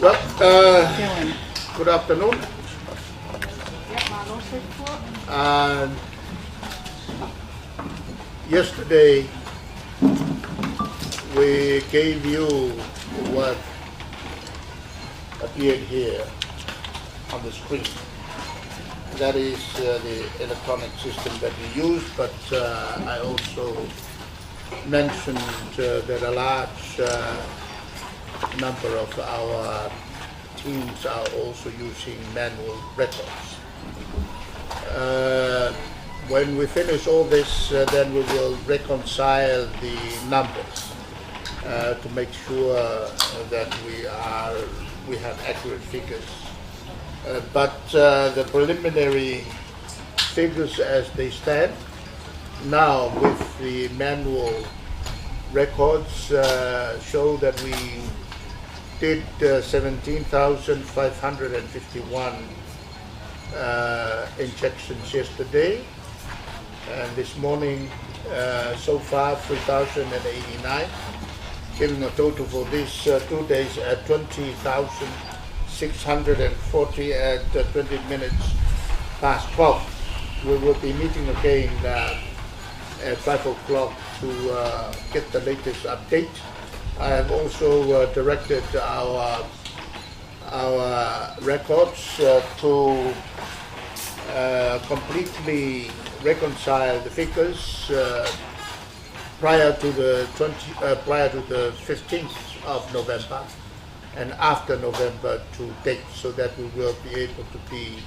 Well, good afternoon. Yesterday we gave you what appeared here on the screen. That is the electronic system that we use, but I also mentioned that a large number of our teams are also using manual records. When we finish all this, then we will reconcile the numbers to make sure that we have accurate figures. But the preliminary figures as they stand now with the manual records show that we did 17,551 injections yesterday, and this morning so far 3,089, giving a total for these 2 days at 20,640 at 20 minutes past 12. We will be meeting again at 5 o'clock to get the latest update. I have also directed our records to completely reconcile the figures prior to the 15th of November and after November to date, so that we will be able to be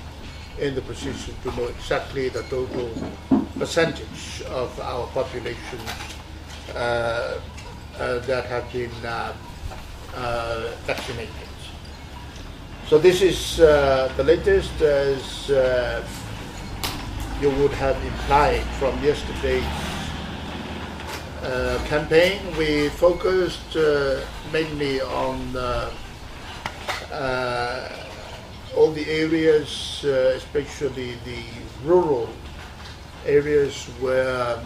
in the position to know exactly the total percentage of our population that have been vaccinated. So this is the latest, as you would have implied from yesterday's campaign. We focused mainly on all the areas, especially the rural areas where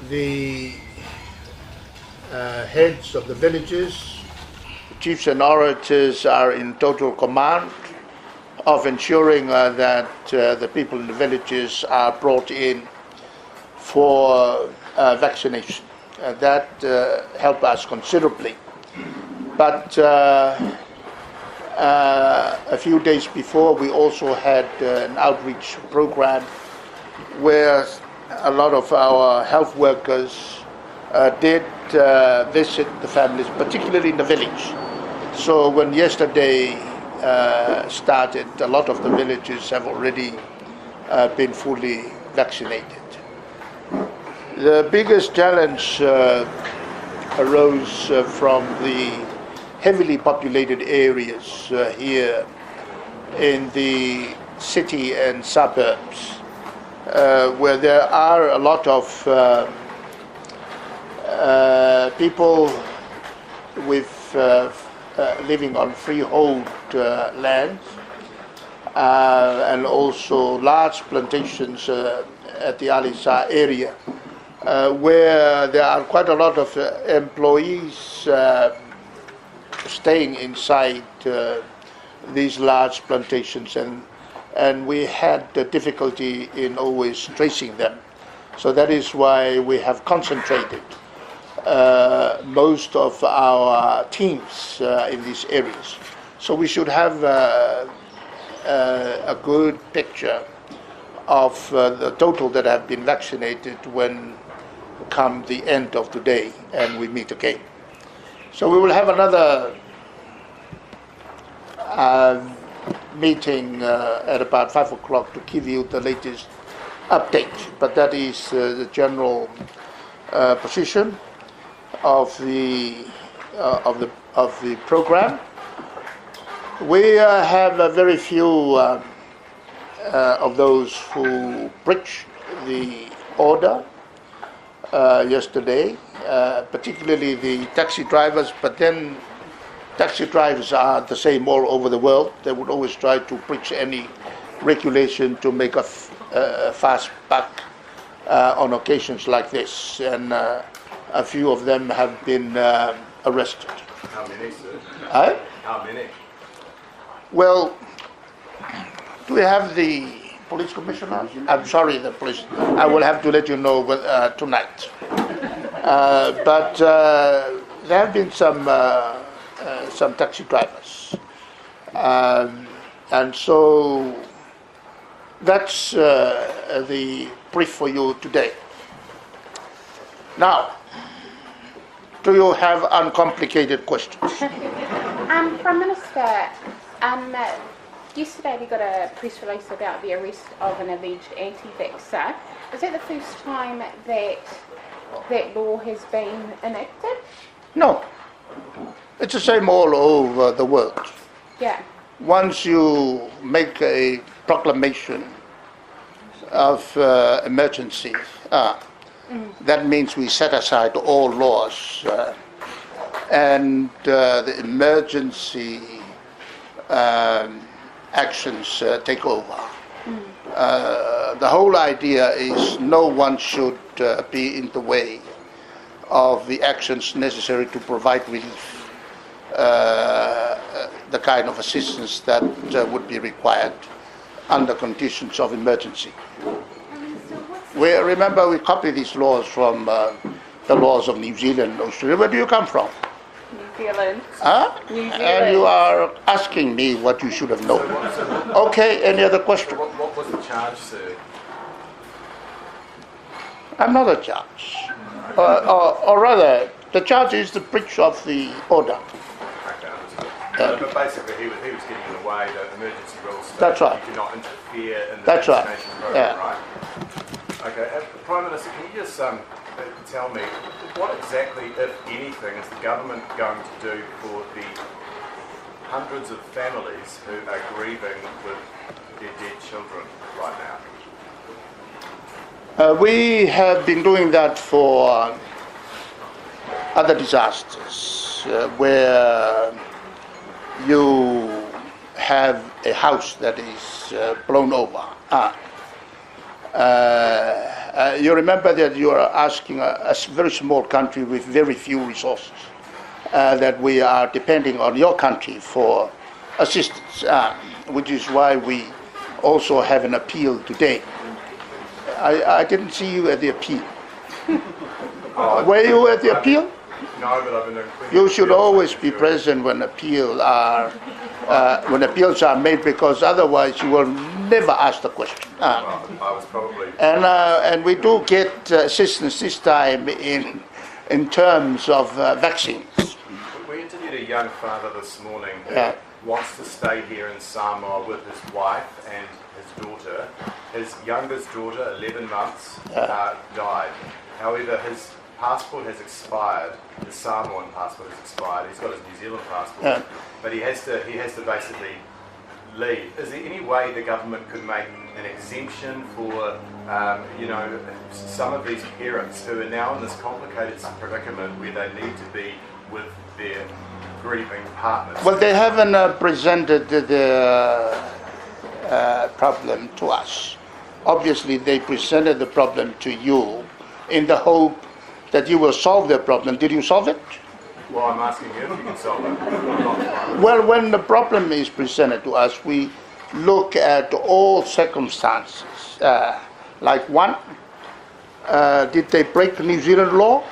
the heads of the villages, chiefs and orators are in total command of ensuring that the people in the villages are brought in for vaccination. That helped us considerably. But a few days before, we also had an outreach program where a lot of our health workers did visit the families, particularly in the village. So when yesterday started, a lot of the villages have already been fully vaccinated. The biggest challenge arose from the heavily populated areas here in the city and suburbs, where there are a lot of people with living on freehold lands, and also large plantations at the Alisa area, where there are quite a lot of employees staying inside these large plantations, and we had difficulty in always tracing them. So that is why we have concentrated most of our teams in these areas. So we should have a good picture of the total that have been vaccinated when come the end of today and we meet again. So we will have another meeting at about 5 o'clock to give you the latest update. But that is the general position of the program. We have very few of those who breached the order yesterday, particularly the taxi drivers, but then taxi drivers are the same all over the world. They would always try to breach any regulation to make a fast buck on occasions like this, and a few of them have been arrested. How many, sir? How How many? Well, do we have the police commissioner? I'm sorry, the police. I will have to let you know tonight. But there have been some taxi drivers, and so that's the brief for you today. Now, do you have uncomplicated questions? Prime Minister, yesterday we got a press release about the arrest of an alleged anti-vaxxer. Is that the first time that law has been enacted? No. It's the same all over the world. Yeah. Once you make a proclamation of emergency, that means we set aside all laws and the emergency actions take over. The whole idea is no one should be in the way of the actions necessary to provide relief, the kind of assistance that would be required under conditions of emergency. Remember, we copy these laws from the laws of New Zealand and Australia. Where do you come from? New Zealand. Huh? New Zealand. And you are asking me what you should have known. Okay, any other question? What was the charge, sir? I'm not a judge. Or rather, the charge is the breach of the order. Okay, but basically he was getting in the way, the emergency rules. So That's right. You cannot interfere in the That's right. vaccination program, Yeah. right? Okay, Prime Minister, can you just tell me what exactly, if anything, is the government going to do for the hundreds of families who are grieving with their dead children right now? We have been doing that for other disasters where you have a house that is blown over. You remember that you are asking a very small country with very few resources, that we are depending on your country for assistance, which is why we also have an appeal today. I didn't see you at the appeal. Were you at the appeal? No, but I've been doing plenty You of should appeals, always I'm be sure. present when appeals are made, because otherwise you will never ask the question. Well, I was probably... And we do get assistance this time in terms of vaccines. We interviewed a young father this morning who Yeah. wants to stay here in Samoa with his wife and his daughter. His youngest daughter, 11 months, died. However, his passport has expired. His Samoan passport has expired. He's got his New Zealand passport, but he has to basically leave. Is there any way the government could make an exemption for some of these parents who are now in this complicated predicament where they need to be with their grieving partners? Well, they haven't presented the problem to us. Obviously, they presented the problem to you in the hope that you will solve their problem. Did you solve it? Well, I'm asking you if you can solve it. Well, when the problem is presented to us, we look at all circumstances. Like one, did they break New Zealand laws?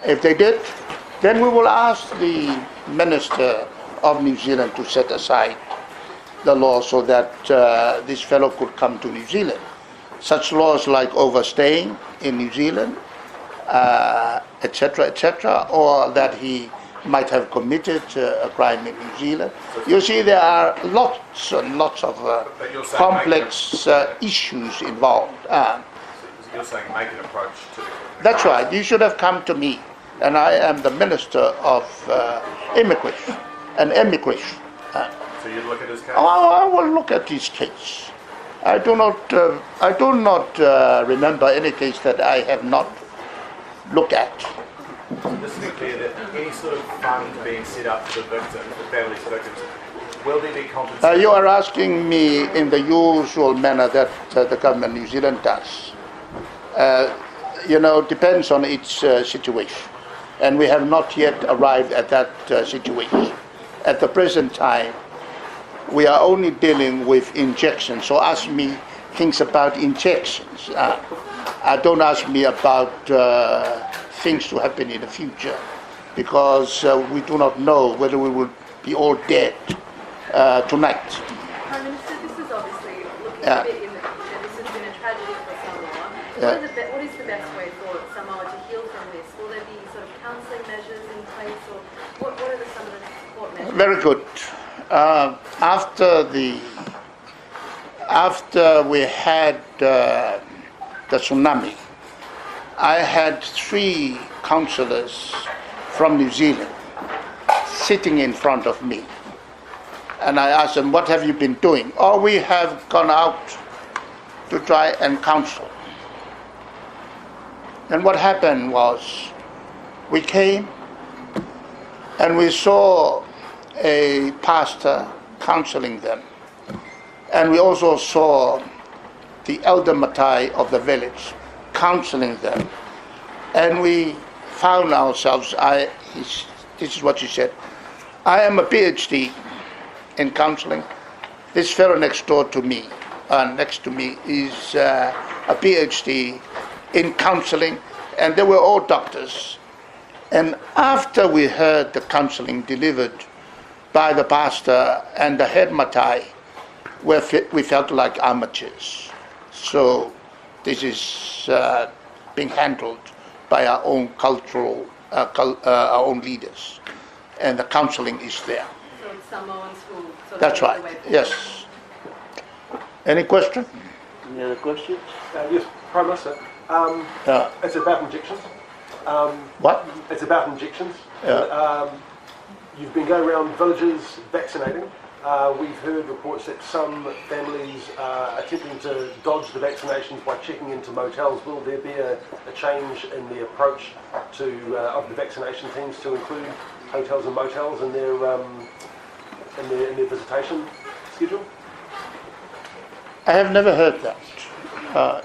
If they did, then we will ask the Minister of New Zealand to set aside the law so that this fellow could come to New Zealand. Such laws like overstaying in New Zealand, etc., or that he might have committed a crime in New Zealand. You see, there are lots and lots of complex issues involved. You're saying make an approach to the... That's right. You should have come to me, and I am the Minister of Immigration and Immigration. So you'd look at his case? I will look at his case. I do not remember any case that I have not looked at. So just to be clear, that any sort of fund being set up for the victims, the families of victims, will there be compensation? You are asking me in the usual manner that the government of New Zealand does. Depends on its situation. And we have not yet arrived at that situation. At the present time, we are only dealing with injections. So ask me things about injections. Don't ask me about things to happen in the future, because we do not know whether we will be all dead tonight. Prime Minister, this is obviously looking a bit in the future. This has been a tragedy for Samoa. What is the best way for Samoa to heal from this? Will there be sort of counselling measures in place, or what are some of the support measures? Very good. After we had the tsunami, I had 3 counsellors from New Zealand sitting in front of me. And I asked them, what have you been doing? Oh, we have gone out to try and counsel. And what happened was, we came and we saw a pastor counseling them. And we also saw the elder Matai of the village counseling them. And we found ourselves, this is what she said, I am a PhD in counseling. This fellow next to me is a PhD in counseling, and they were all doctors. And after we heard the counseling delivered by the pastor and the head Matai, we felt like amateurs. So this is being handled by our own cultural, our own leaders, and the counseling is there. So it's Samoans who sort of That's lead right. the way forward. Yes. Any question? Any other questions? Yes, Prime Minister. It's about injections. What? It's about injections. Yeah. You've been going around villages vaccinating. We've heard reports that some families are attempting to dodge the vaccinations by checking into motels. Will there be a change in the approach of the vaccination teams to include hotels and motels in their visitation schedule? I have never heard that.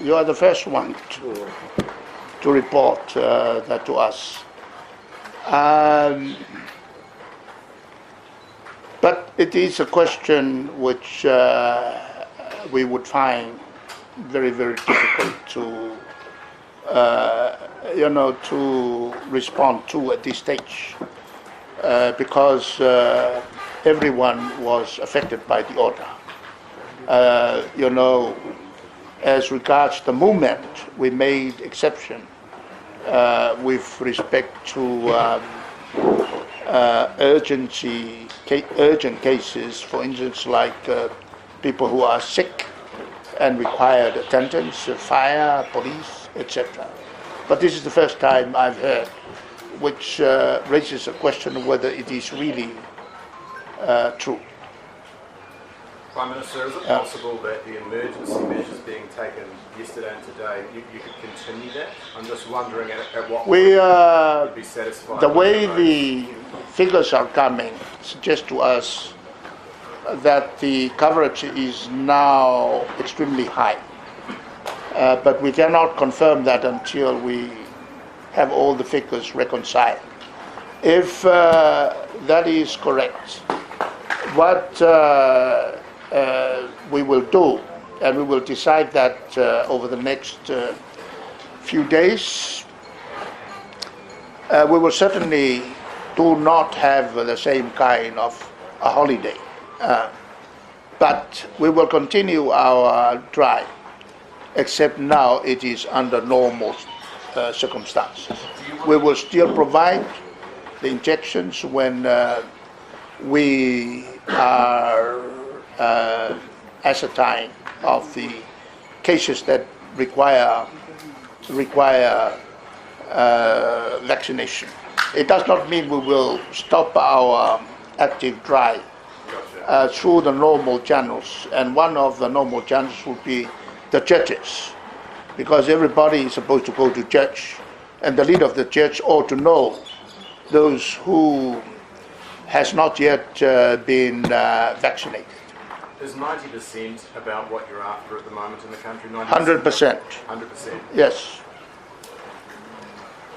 You are the first one to report that to us. But it is a question which we would find very, very difficult to respond to at this stage, because everyone was affected by the order. As regards the movement, we made exception with respect to urgent cases, for instance, like people who are sick and required attendance, fire, police, etc. But this is the first time I've heard, which raises a question of whether it is really true. Prime Minister, is it possible that the emergency measures being taken yesterday and today, you could continue that? I'm just wondering at what point you'd be satisfied. The way the figures are coming suggest to us that the coverage is now extremely high. But we cannot confirm that until we have all the figures reconciled. If that is correct, what we will do, and we will decide that over the next few days, we will certainly do not have the same kind of a holiday, but we will continue our drive, except now it is under normal circumstances. We will still provide the injections when we are ascertain of the cases that require vaccination. It does not mean we will stop our active drive through the normal channels, and one of the normal channels would be the churches, because everybody is supposed to go to church, and the leader of the church ought to know those who has not yet been vaccinated. Is 90% about what you're after at the moment in the country? 100%. 100%. Yes.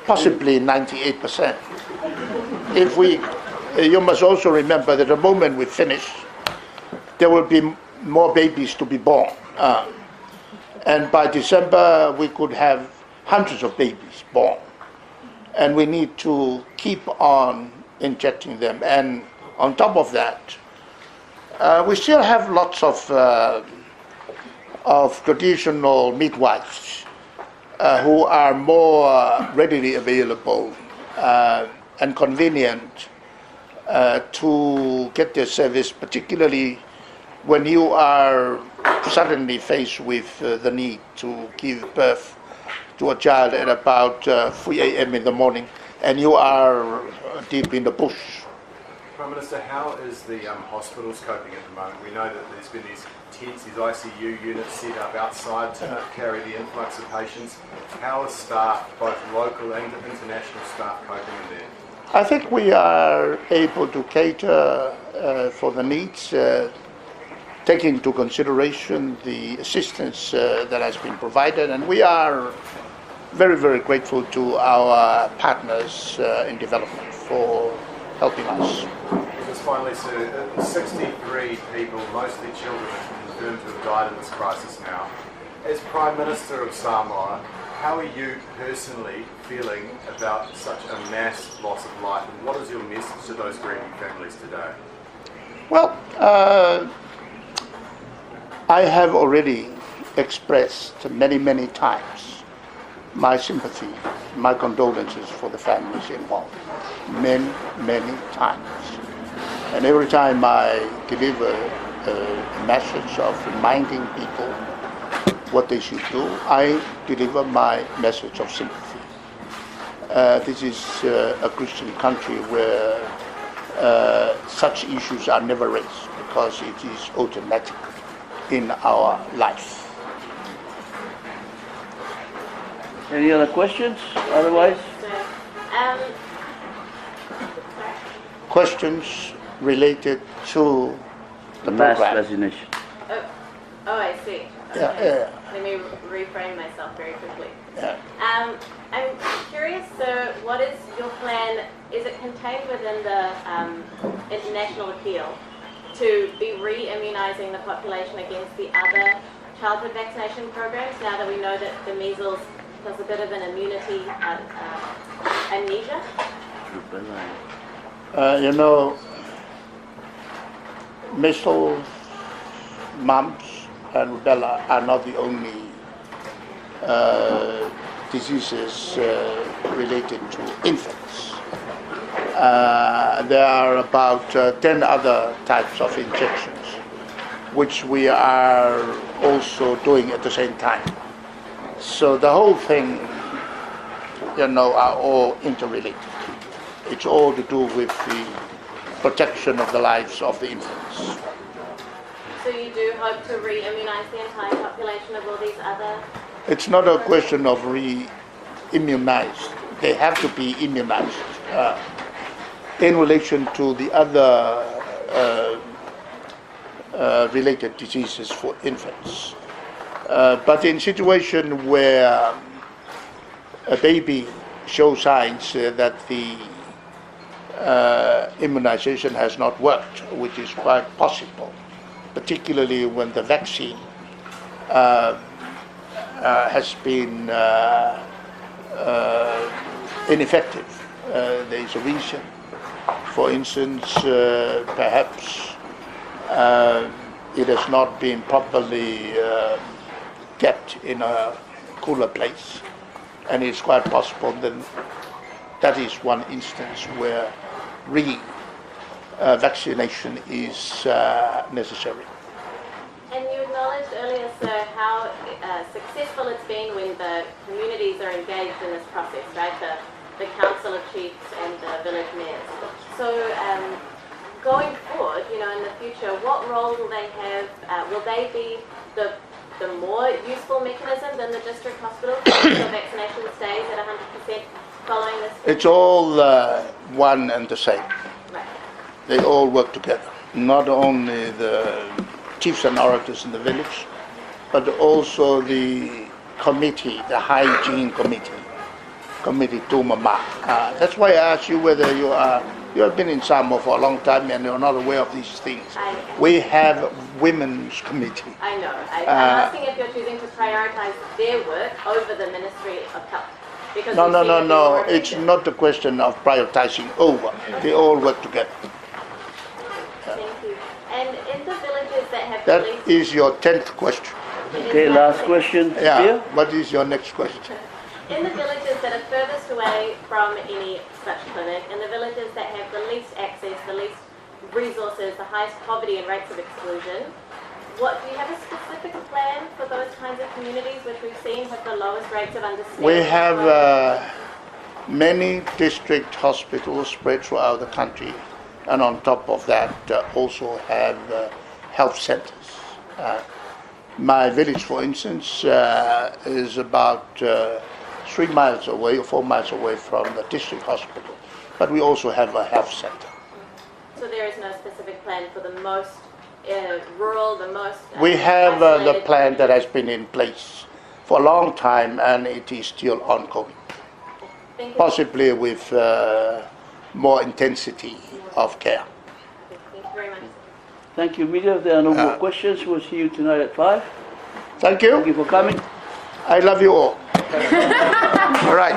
possibly 98%. If we, you must also remember that the moment we finish, there will be more babies to be born. And by December, we could have hundreds of babies born. And we need to keep on injecting them. And on top of that, we still have lots of traditional midwives who are more readily available and convenient to get their service, particularly when you are suddenly faced with the need to give birth to a child at about 3 a.m. in the morning, and you are deep in the bush. Prime Minister, how is the hospitals coping at the moment? We know that there's been these tents, these ICU units set up outside to carry the influx of patients. How are staff, both local and international staff, coping in there? I think we are able to cater for the needs, taking into consideration the assistance that has been provided, and we are very, very grateful to our partners in development for helping us. Just finally, sir, 63 people, mostly children, are confirmed to have died in this crisis now. As Prime Minister of Samoa, how are you personally feeling about such a mass loss of life, and what is your message to those grieving families today? Well, I have already expressed many, many times my sympathy, my condolences for the families involved. Many, many times. And every time I deliver a message of reminding people what they should do, I deliver my message of sympathy. This is a Christian country where such issues are never raised because it is automatic in our life. Any other questions? Otherwise? Questions related to the Mass program? vaccination. Oh, I see. Yeah, yeah. Let me reframe myself very quickly. Yeah. I'm curious, so what is your plan? Is it contained within the international appeal to be re-immunizing the population against the other childhood vaccination programs, now that we know that the measles does a bit of an immunity amnesia? You know, measles, mumps, and rubella are not the only diseases related to infants. There are about 10 other types of injections, which we are also doing at the same time. So the whole thing, you know, are all interrelated. It's all to do with the protection of the lives of the infants. So you do hope to re-immunize the entire population of all these other... It's not a question of re-immunized. They have to be immunized in relation to the other related diseases for infants. But in situation where a baby shows signs that the immunization has not worked, which is quite possible, particularly when the vaccine has been ineffective. There is a reason. For instance, perhaps it has not been properly kept in a cooler place, and it's quite possible that is one instance where vaccination is necessary. And you acknowledged earlier, sir, how successful it's been when the communities are engaged in this process, right? The Council of Chiefs and the village mayors. So going forward, you know, in the future, what role will they have? Will they be the more useful mechanism than the district hospital so vaccination stays at 100% following this? It's all one and the same. Right. They all work together. Not only the chiefs and orators in the village, but also the committee, the hygiene committee, committee to Mama. That's why I asked you whether you have been in Samoa for a long time and you're not aware of these things. We have women's committee. I know. I'm asking if you're choosing to prioritize their work over the Ministry of Health. Because No. It's not a question of prioritizing over. They all work together. Thank you. And in the villages that have That released... is your 10th question. Okay, last question. Yeah. Here. What is your next question? In the villages that are furthest away from any such clinic, in the villages that have the least access, the least resources, the highest poverty and rates of exclusion, do you have a specific plan for those kinds of communities which we've seen have the lowest rates of understanding? We have many district hospitals spread throughout the country, and on top of that also have health centers. My village, for instance, is about 3 miles away or 4 miles away from the district hospital, but we also have a health center. So there is no specific plan for the most rural, the most... We have the isolated plan that has been in place for a long time, and it is still ongoing, Thank you. possibly with more intensity of care. Thank you very much. Thank you, media. If there are no more questions, we'll see you tonight at 5. Thank Thank you you. for coming. I love you all. All right.